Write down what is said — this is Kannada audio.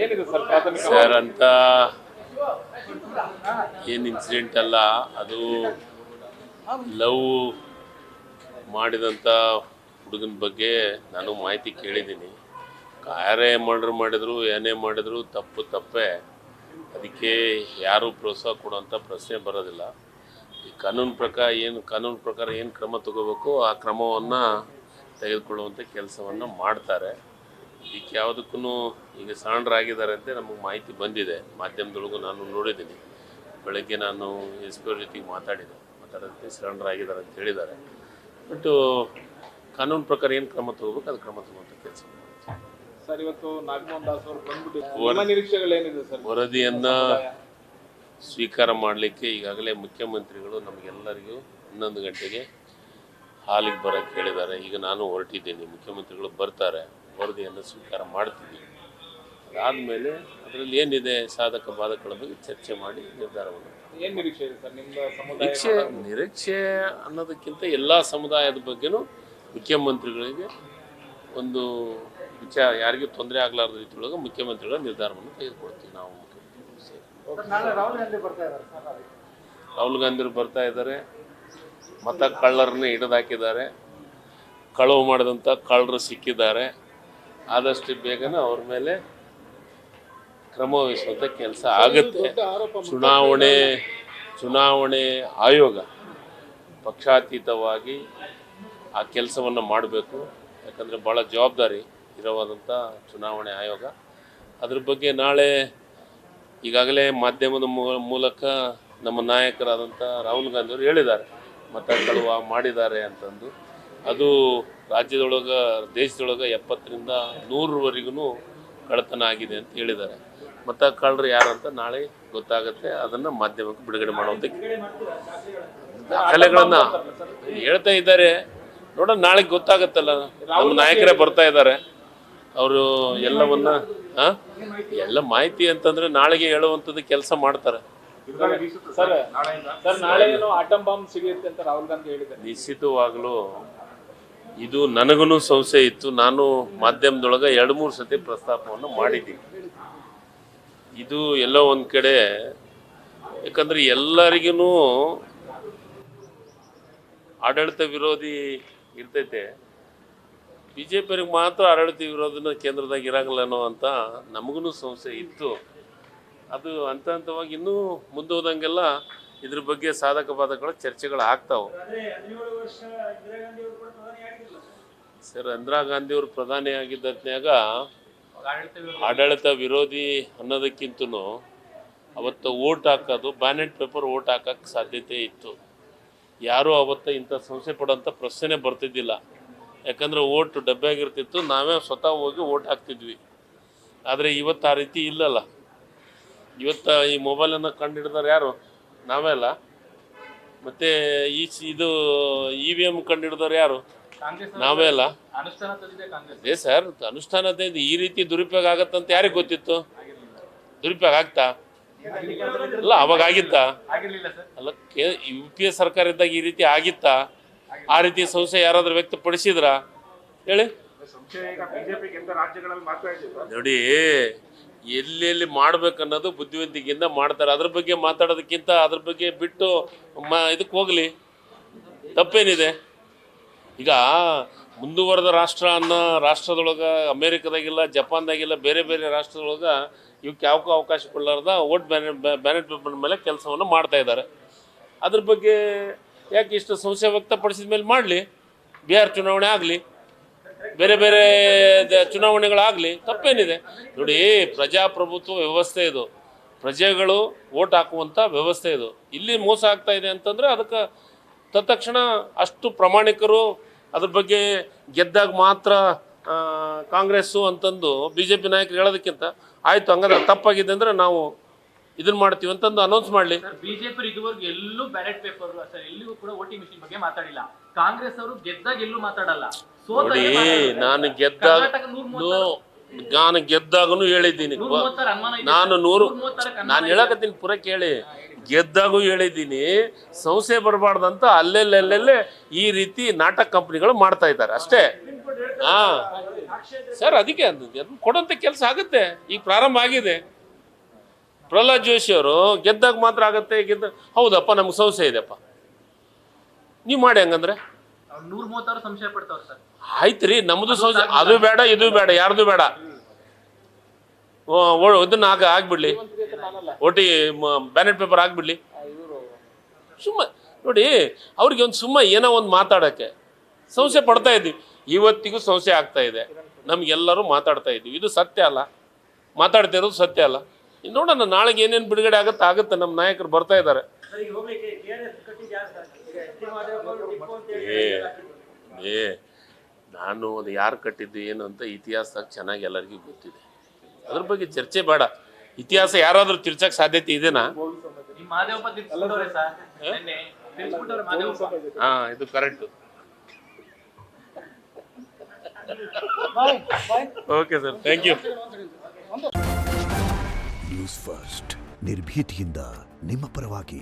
ಏನಿದೆ ಸರ್ ಪ್ರಾಥಮಿಕ ಸರ್ ಅಂತ ಏನು ಇನ್ಸಿಡೆಂಟ್ ಅಲ್ಲ, ಅದು ಲವ್ ಮಾಡಿದಂಥ ಹುಡುಗನ ಬಗ್ಗೆ ನಾನು ಮಾಹಿತಿ ಕೇಳಿದ್ದೀನಿ. ಯಾರೇ ಮರ್ಡರ್ ಮಾಡಿದ್ರು ಏನೇ ಮಾಡಿದ್ರು ತಪ್ಪೇ. ಅದಕ್ಕೆ ಯಾರೂ ಪ್ರೋತ್ಸಾಹ ಕೊಡುವಂಥ ಪ್ರಶ್ನೆ ಬರೋದಿಲ್ಲ. ಈ ಕಾನೂನು ಪ್ರಕಾರ ಏನು ಕ್ರಮ ತಗೋಬೇಕು ಆ ಕ್ರಮವನ್ನು ತೆಗೆದುಕೊಳ್ಳುವಂಥ ಕೆಲಸವನ್ನು ಮಾಡ್ತಾರೆ. ಇದಕ್ಕೆ ಯಾವುದಕ್ಕೂ ಈಗ ಸರೆಂಡರ್ ಅಂತ ನಮಗೆ ಮಾಹಿತಿ ಬಂದಿದೆ. ಮಾಧ್ಯಮದೊಳಗೂ ನಾನು ನೋಡಿದ್ದೀನಿ. ಬೆಳಗ್ಗೆ ನಾನು ಎಸ್ ಪಿ ಅವ್ರ ಜೊತೆಗೆ ಮಾತಾಡೋದಕ್ಕೆ ಸರೆಂಡರ್ ಆಗಿದ್ದಾರೆ ಅಂತ ಹೇಳಿದ್ದಾರೆ. ಬಟ್ ಕಾನೂನು ಪ್ರಕಾರ ಏನು ಕ್ರಮ ತಗೋಬೇಕು ಅದು ಕ್ರಮ ತಗೋಂಥ ಕೆಲಸ ಮಾಡ್ತೀವಿ. ಸರ್, ಇವತ್ತು ನಾಗಮೋಹನ್ ದಾಸ್ ಅವರು ಬಂದ್ಬಿಟ್ಟು ನಿರೀಕ್ಷೆಗಳೇನಿದೆ ಸರ್? ವರದಿಯನ್ನು ಸ್ವೀಕಾರ ಮಾಡಲಿಕ್ಕೆ ಈಗಾಗಲೇ ಮುಖ್ಯಮಂತ್ರಿಗಳು ನಮಗೆಲ್ಲರಿಗೂ 11 ಗಂಟೆಗೆ ಹಾಲಿಗೆ ಬರೋಕ್ಕೆ ಹೇಳಿದ್ದಾರೆ. ಈಗ ನಾನು ಹೊರಟಿದ್ದೀನಿ, ಮುಖ್ಯಮಂತ್ರಿಗಳು ಬರ್ತಾರೆ, ವರದಿಯನ್ನು ಸ್ವೀಕಾರ ಮಾಡ್ತಿದ್ದೀವಿ. ಅದಾದಮೇಲೆ ಅದರಲ್ಲಿ ಏನಿದೆ ಸಾಧಕ ಬಾಧಕಗಳ ಬಗ್ಗೆ ಚರ್ಚೆ ಮಾಡಿ ನಿರ್ಧಾರವನ್ನು. ಏನು ನಿರೀಕ್ಷೆ ಇದೆ ಸರ್ ನಿಮ್ಮದು ಸಮುದಾಯ? ನಿರೀಕ್ಷೆ ಅನ್ನೋದಕ್ಕಿಂತ ಎಲ್ಲ ಸಮುದಾಯದ ಬಗ್ಗೆನೂ ಮುಖ್ಯಮಂತ್ರಿಗಳಿಗೆ ಒಂದು ವಿಚಾರ, ಯಾರಿಗೂ ತೊಂದರೆ ಆಗಲಾರ್ದ ರೀತಿಯೊಳಗೆ ಮುಖ್ಯಮಂತ್ರಿಗಳ ನಿರ್ಧಾರವನ್ನು ತೆಗೆದುಕೊಳ್ತೀವಿ ನಾವು. ರಾಹುಲ್ ಗಾಂಧಿಯವರು ಬರ್ತಾ ಇದ್ದಾರೆ. ಮತ ಕಳ್ಳರನ್ನ ಹಿಡಿದಾಕಿದ್ದಾರೆ. ಕಳವು ಮಾಡಿದಂಥ ಕಳ್ಳರು ಸಿಕ್ಕಿದ್ದಾರೆ. ಆದಷ್ಟು ಬೇಗನೆ ಅವ್ರ ಮೇಲೆ ಕ್ರಮ ವಹಿಸುವಂಥ ಕೆಲಸ ಆಗುತ್ತೆ. ಚುನಾವಣೆ ಆಯೋಗ ಪಕ್ಷಾತೀತವಾಗಿ ಆ ಕೆಲಸವನ್ನು ಮಾಡಬೇಕು. ಯಾಕಂದರೆ ಭಾಳ ಜವಾಬ್ದಾರಿ ಇರೋವಾದಂಥ ಚುನಾವಣೆ ಆಯೋಗ. ಅದ್ರ ಬಗ್ಗೆ ನಾಳೆ ಈಗಾಗಲೇ ಮಾಧ್ಯಮದ ಮೂಲಕ ನಮ್ಮ ನಾಯಕರಾದಂಥ ರಾಹುಲ್ ಗಾಂಧಿಯವರು ಹೇಳಿದ್ದಾರೆ, ಮತ ಕಳುವ ಮಾಡಿದ್ದಾರೆ ಅಂತಂದು. ಅದು ರಾಜ್ಯದೊಳಗೆ, ದೇಶದೊಳಗೆ 70ರಿಂದ 100ರವರೆಗೂ ಕಳ್ಳತನ ಆಗಿದೆ ಅಂತ ಹೇಳಿದ್ದಾರೆ. ಮತ ಕಳ್ಳರು ಯಾರು ಅಂತ ನಾಳೆ ಗೊತ್ತಾಗುತ್ತೆ. ಅದನ್ನು ಮಾಧ್ಯಮಕ್ಕೆ ಬಿಡುಗಡೆ ಮಾಡುವಂಥ ದಾಖಲೆಗಳನ್ನು ಹೇಳ್ತಾ ಇದ್ದಾರೆ. ನೋಡೋಣ, ನಾಳೆಗೆ ಗೊತ್ತಾಗತ್ತಲ್ಲ. ನಮ್ಮ ನಾಯಕರೇ ಬರ್ತಾ ಇದ್ದಾರೆ. ಅವರು ಎಲ್ಲವನ್ನ ಎಲ್ಲ ಮಾಹಿತಿ ಅಂತಂದ್ರೆ ನಾಳೆಗೆ ಹೇಳುವಂಥದ್ದು ಕೆಲಸ ಮಾಡ್ತಾರೆ. ನಿಶ್ಚಿತವಾಗ್ಲೂ ಇದು ನನಗೂ ಸಂಶಯ ಇತ್ತು. ನಾನು ಮಾಧ್ಯಮದೊಳಗೆ 2-3 ಸತಿ ಪ್ರಸ್ತಾಪವನ್ನು ಮಾಡಿದ್ದೀನಿ. ಇದು ಎಲ್ಲೋ ಒಂದು ಕಡೆ, ಯಾಕಂದ್ರೆ ಎಲ್ಲರಿಗೂ ಆಡಳಿತ ವಿರೋಧಿ ಇರ್ತೈತೆ, BJPಯವ್ರಿಗೆ ಮಾತ್ರ ಆಡಳಿತ ವಿರೋಧನ ಕೇಂದ್ರದಾಗ ಇರಂಗಿಲ್ಲ ಅನ್ನೋ ಅಂತ ನಮಗೂ ಸಂಶಯ ಇತ್ತು. ಅದು ಹಂತವಾಗಿ ಇನ್ನೂ ಮುಂದೆ ಹೋದಂಗೆಲ್ಲ ಇದ್ರ ಬಗ್ಗೆ ಸಾಧಕ ಬಾಧಕಗಳ ಚರ್ಚೆಗಳು ಆಗ್ತಾವೆ. ಸರ್, ಇಂದಿರಾ ಗಾಂಧಿಯವರು ಪ್ರಧಾನಿ ಆಗಿದ್ದಾಗ ಆಡಳಿತ ವಿರೋಧಿ ಅನ್ನೋದಕ್ಕಿಂತನೂ ಅವತ್ತು ಓಟ್ ಹಾಕೋದು, ಬ್ಯಾಲೆಟ್ ಪೇಪರ್ ಓಟ್ ಹಾಕೋಕ್ಕೆ ಸಾಧ್ಯತೆ ಇತ್ತು. ಯಾರೂ ಅವತ್ತು ಇಂಥ ಸಂಶಯ ಪಡೋಂಥ ಪ್ರಶ್ನೆ ಬರ್ತಿದ್ದಿಲ್ಲ. ಯಾಕಂದರೆ ಓಟ್ ಡಬ್ಬೆಯಾಗಿರ್ತಿತ್ತು, ನಾವೇ ಸ್ವತಃ ಹೋಗಿ ಓಟ್ ಹಾಕ್ತಿದ್ವಿ. ಆದರೆ ಇವತ್ತು ಆ ರೀತಿ ಇಲ್ಲಲ್ಲ. ಇವತ್ತು ಈ ಮೊಬೈಲನ್ನು ಕಂಡು ಹಿಡಿದವ್ರು ಯಾರು? ನಾವೇ ಅಲ್ಲ. ಮತ್ತು ಇದು EVM ಕಂಡು ಹಿಡಿದವ್ರು ಯಾರು? ನಾವೇ ಅಲ್ಲ. ಅದೇ ಸರ್, ಅನುಷ್ಠಾನದಿಂದ ಈ ರೀತಿ ದುರುಪಯೋಗ ಆಗತ್ತಂತ ಯಾರಿಗೆ ಗೊತ್ತಿತ್ತು? ದುರುಪಯೋಗ ಆಗ್ತಾ ಅಲ್ಲ, ಅವಾಗ ಆಗಿತ್ತಾ? ಅಲ್ಲ, UPA ಸರ್ಕಾರ ಇದ್ದಾಗ ಈ ರೀತಿ ಆಗಿತ್ತಾ? ಆ ರೀತಿ ಸಂಶಯ ಯಾರಾದ್ರೂ ವ್ಯಕ್ತಪಡಿಸಿದ್ರ ಹೇಳಿ? ನೋಡಿ, ಎಲ್ಲೆಲ್ಲಿ ಮಾಡ್ಬೇಕನ್ನೋದು ಬುದ್ಧಿವಂತಿಕೆಯಿಂದ ಮಾಡ್ತಾರೆ. ಅದ್ರ ಬಗ್ಗೆ ಮಾತಾಡೋದಕ್ಕಿಂತ ಅದ್ರ ಬಗ್ಗೆ ಬಿಟ್ಟು ಇದಕ್ಕೆ ಹೋಗ್ಲಿ, ತಪ್ಪೇನಿದೆ? ಈಗ ಮುಂದುವರೆದ ರಾಷ್ಟ್ರ ಅನ್ನೋ ರಾಷ್ಟ್ರದೊಳಗೆ, ಅಮೇರಿಕದಾಗಿಲ್ಲ, ಜಪಾನ್ದಾಗಿಲ್ಲ, ಬೇರೆ ಬೇರೆ ರಾಷ್ಟ್ರದೊಳಗೆ ಇವಕ್ಕೆ ಯಾವಕ್ಕೂ ಅವಕಾಶ ಕೊಡಲಾರ್ದ ಓಟ್ ಬ್ಯಾಲೆಟ್ ಪೇಪರ್ ಮೇಲೆ ಕೆಲಸವನ್ನು ಮಾಡ್ತಾ ಇದ್ದಾರೆ. ಅದ್ರ ಬಗ್ಗೆ ಯಾಕೆ ಇಷ್ಟು ಸಂಶಯ ವ್ಯಕ್ತಪಡಿಸಿದ ಮೇಲೆ ಮಾಡಲಿ. ಬಿಹಾರ್ ಚುನಾವಣೆ ಆಗಲಿ, ಬೇರೆ ಬೇರೆ ಚುನಾವಣೆಗಳಾಗಲಿ, ತಪ್ಪೇನಿದೆ? ನೋಡಿ, ಪ್ರಜಾಪ್ರಭುತ್ವ ವ್ಯವಸ್ಥೆ ಇದು. ಪ್ರಜೆಗಳು ಓಟ್ ಹಾಕುವಂಥ ವ್ಯವಸ್ಥೆ ಇದು. ಇಲ್ಲಿ ಮೋಸ ಆಗ್ತಾ ಇದೆ ಅಂತಂದರೆ ಅದಕ್ಕೆ ತತ್ಕ್ಷಣ ಅಷ್ಟು ಪ್ರಾಮಾಣಿಕರು ಅದ್ರ ಬಗ್ಗೆ ಗೆದ್ದಾಗ ಮಾತ್ರ ಕಾಂಗ್ರೆಸ್ಸು ಅಂತಂದು BJP ನಾಯಕರು ಹೇಳೋದಕ್ಕಿಂತ ಆಯಿತು ಹಂಗಂದ್ರೆ ತಪ್ಪಾಗಿದೆ ಅಂದರೆ ನಾವು ಇದನ್ನ ಮಾಡ್ತೀವಿ ಅಂತಂದು ಅನೌನ್ಸ್ ಮಾಡಲಿ. BJP ಇದುವರೆಗೂ ಎಲ್ಲೂ ಬ್ಯಾಲೆಟ್ ಪೇಪರ್ ಸರ್ ಎಲ್ಲಿಗೂ ಕೂಡ ವೋಟಿಂಗ್ ಮಿಷಿನ್ ಬಗ್ಗೆ ಮಾತಾಡಿಲ್ಲ. ಕಾಂಗ್ರೆಸ್ ಅವರು ಗೆದ್ದಾಗ ಎಲ್ಲೂ ಮಾತಾಡಲ್ಲ. ನೋಡಿ, ನಾನು ಗೆದ್ದಾಗೂ ಹೇಳಿದ್ದೀನಿ. ನಾನು ಹೇಳಕತ್ತೀನಿ, ಪುರ ಕೇಳಿ. ಗೆದ್ದಾಗೂ ಹೇಳಿದ್ದೀನಿ, ಸಂಶಯ ಬರಬಾರ್ದಂತ ಅಲ್ಲೆಲ್ಲೆಲ್ಲೆಲ್ಲೇ ಈ ರೀತಿ ನಾಟಕ ಕಂಪ್ನಿಗಳು ಮಾಡ್ತಾ ಇದ್ದಾರೆ ಅಷ್ಟೇ. ಸರ್ ಅದಕ್ಕೆ ಅದನ್ನ ಕೊಡೋಂಥ ಕೆಲಸ ಆಗುತ್ತೆ. ಈಗ ಪ್ರಾರಂಭ ಆಗಿದೆ. ಪ್ರಹ್ಲಾದ್ ಜೋಶಿ ಅವರು ಗೆದ್ದಾಗ ಮಾತ್ರ ಆಗುತ್ತೆ, ಹೌದಪ್ಪ ನಮ್ಗೆ ಸಂಶಯ ಇದೆಯಪ್ಪ, ನೀವು ಮಾಡಿ ಹಂಗಂದ್ರೆ 130 ಸಂಶಯ ಪಡ್ತಾವ್ರೆ ಸರ್. ಆಯ್ತು ರೀ, ನಮ್ಮದು ಸಂಶಯ, ಅದು ಬೇಡ ಇದು ಬೇಡ, ಯಾರ್ದು ಬೇಡ, ಇದನ್ನ ಆಗ್ಬಿಡ್ಲಿ, ಒಟ್ಟಿ ಬ್ಯಾಲೆಟ್ ಪೇಪರ್ ಆಗ್ಬಿಡ್ಲಿ. ಸುಮ್ಮ ನೋಡಿ, ಅವ್ರಿಗೆ ಒಂದು ಏನೋ ಒಂದು ಮಾತಾಡೋಕ್ಕೆ ಸಂಶಯ ಪಡ್ತಾ ಇದ್ದೀವಿ. ಇವತ್ತಿಗೂ ಸಂಶಯ ಆಗ್ತಾ ಇದೆ. ನಮ್ಗೆಲ್ಲರೂ ಮಾತಾಡ್ತಾ ಇದ್ದೀವಿ, ಇದು ಸತ್ಯ ಅಲ್ಲ, ಮಾತಾಡ್ತಾ ಇರೋದು ಸತ್ಯ ಅಲ್ಲ. ನೋಡೋಣ ನಾಳೆಗೆ ಏನೇನು ಬಿಡುಗಡೆ ಆಗುತ್ತೆ. ನಮ್ಮ ನಾಯಕರು ಬರ್ತಾ ಇದ್ದಾರೆ. ನಾನು ಅದು ಯಾರು ಕಟ್ಟಿದ್ದು ಏನು ಅಂತ ಇತಿಹಾಸದಾಗ ಚೆನ್ನಾಗಿ ಎಲ್ಲರಿಗೂ ಗೊತ್ತಿದೆ. ಅದ್ರ ಬಗ್ಗೆ ಚರ್ಚೆ ಬೇಡ. ಇತಿಹಾಸ ಯಾರಾದ್ರೂ ತಿರ್ಚಕ್ ಸಾಧ್ಯತೆ ಇದೆನಾ? ಹಾ, ಇದು correct. Okay sir, thank you. News first, ನಿರ್ಭೀತಿಯಿಂದ ನಿಮ್ಮ ಪರವಾಗಿ.